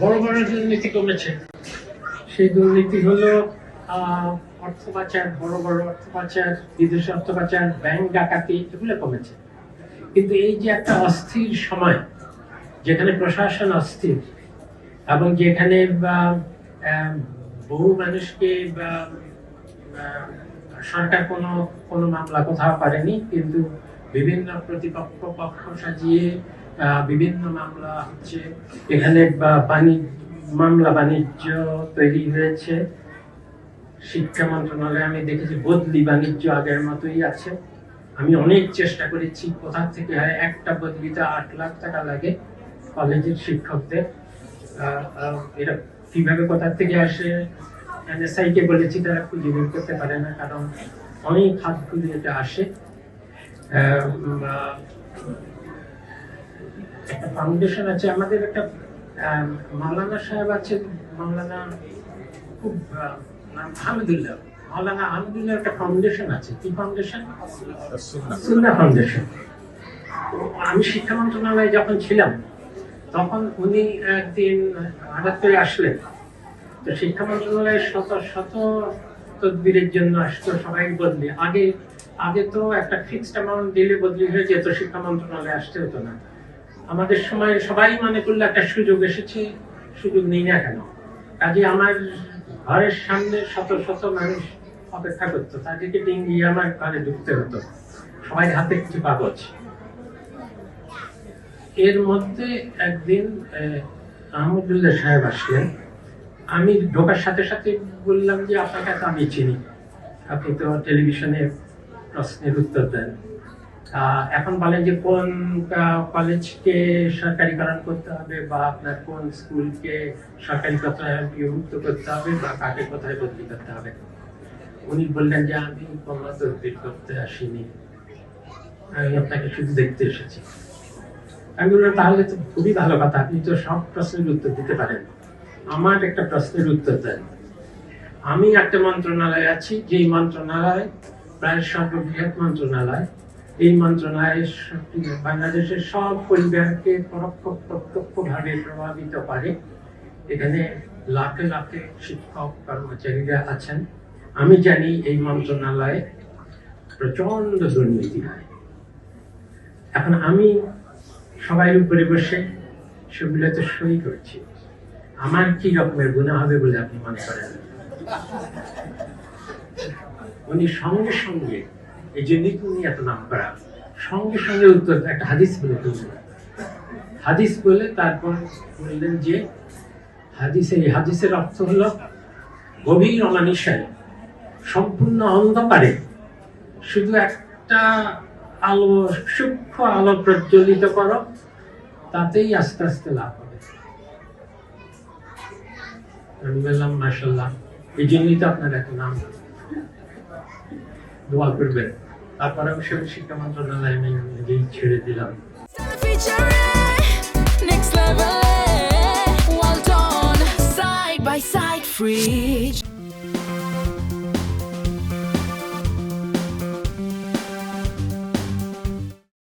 বড় বড় দুর্নীতি কমেছে। সেই দুর্নীতি হলো অর্থ পাচার, বড় বড় অর্থ পাচার, বিদেশি অর্থ পাচার, ব্যাংক ডাকাতি, এগুলো কমেছে। কিন্তু এই যে একটা অস্থির সময়, যেখানে প্রশাসন অস্থির এবং যেখানে বহু মানুষকে সরকার কোনো মামলা কোথাও পারেনি, কিন্তু বিভিন্ন প্রতিপক্ষ পক্ষ সাজিয়ে বিভিন্ন মামলা হচ্ছে। এখানে মামলা বাণিজ্য তৈরি হয়েছে। শিক্ষা মন্ত্রণালয়ে আমি দেখেছি বদলি বাণিজ্য আগের মতোই আছে। আমি অনেক চেষ্টা করেছি, কোথা থেকে হয়, একটা বদলিতে 8 লাখ টাকা লাগে কলেজের শিক্ষকদের। এটা কিভাবে কোথা থেকে আসে এনএসআই কে বলেছি, তারা খুঁজে বের করতে পারে না, কারণ অনেক হাত ঘুরে এটা আসে। একটা ফাউন্ডেশন আছে আমাদের, একটা মাওলানা সাহেব আছে, মাওলানা খুব আহমেদুল্লাহ, মাওলানা আহমেদুল্লাহ একটা ফাউন্ডেশন আছে। কি ফাউন্ডেশন? সুন্নাহ ফাউন্ডেশন। আমি শিক্ষা মন্ত্রণালয়ে যখন ছিলাম তখন উনি একদিন হঠাৎ করে আসলেন। তো শিক্ষা মন্ত্রণালয়ের শত শত তদবিরের জন্য আসতো, সবাই বদলি। আগে তো একটা ফিক্সড অ্যামাউন্ট দিলে বদলি হয়ে যেত, শিক্ষা মন্ত্রণালয়ে আসতে হতো না। আমাদের সময় সবাই মনে করলো একটা সুযোগ এসেছে, সুযোগ নেই না কেন। কাজে আমার ঘরের সামনে শত শত মানুষ অপেক্ষা করতো, তাদেরকে ডিঙ্গিয়ে আমার ঘরে ঢুকতে হতো, সবাই হাতে কিছু কাগজ। এর মধ্যে একদিন আহমদুল্লাহ সাহেব আসলেন। আমি ঢোকার সাথে সাথে বললাম যে আপনাকে তো আমি চিনি, আপনি তো টেলিভিশনে প্রশ্নের উত্তর দেন। এখন বলেন যে কোন কলেজকে সরকারিকরণ করতে হবে, বা আপনার কোন স্কুলকে সরকারি কোথায় বিভক্ত করতে হবে, বা কাকে কোথায় বদলি করতে হবে। উনি বললেন যে আমি কোনো তদবির করতে আসিনি, আমি আপনাকে শুধু দেখতে এসেছি। আমি বললাম তাহলে তো খুবই ভালো কথা, আপনি তো সব প্রশ্নের উত্তর দিতে পারেন, আমার একটা প্রশ্নের উত্তর দেন। আমি একটা মন্ত্রণালয় আছি, যেই মন্ত্রণালয় প্রায় সর্ববৃহৎ মন্ত্রণালয়। এই মন্ত্রণালয় বাংলাদেশের সব পরিবারকে পরোক্ষ প্রত্যক্ষভাবে প্রভাবিত করে। এখানে লাখে লাখে শিক্ষক কর্মচারীরা আছেন। আমি জানি এই মন্ত্রণালয়ে প্রচন্ড দুর্নীতি হয়। এখন আমি সবাই উপরে বসে সেগুলোতে সই করছি, আমার কি রকমের গুনাহ হবে বলে আপনি মনে করেন? উনি সঙ্গে সঙ্গে, এই জন্যই উনি এত নাম করা, সঙ্গে সঙ্গে উত্তর একটা হাদিস বলে তুললেন। হাদিস বলে তারপর বললেন যে হাদিসের অর্থ হলো গভীর অমানিসায়, সম্পূর্ণ অন্ধকারে শুধু একটা আলো, সূক্ষ্ম আলো প্রজ্বলিত করো, তাতেই আস্তে আস্তে লাভ হবে। আমি বললাম মাশাআল্লাহ, এই জন্যই তো আপনার এত নাম, দোয়া করবেন। তারপরে আমি শিক্ষা মন্ত্রণালয় আমি নিজেই ছেড়ে দিলাম। Next level, well done, side by side, free.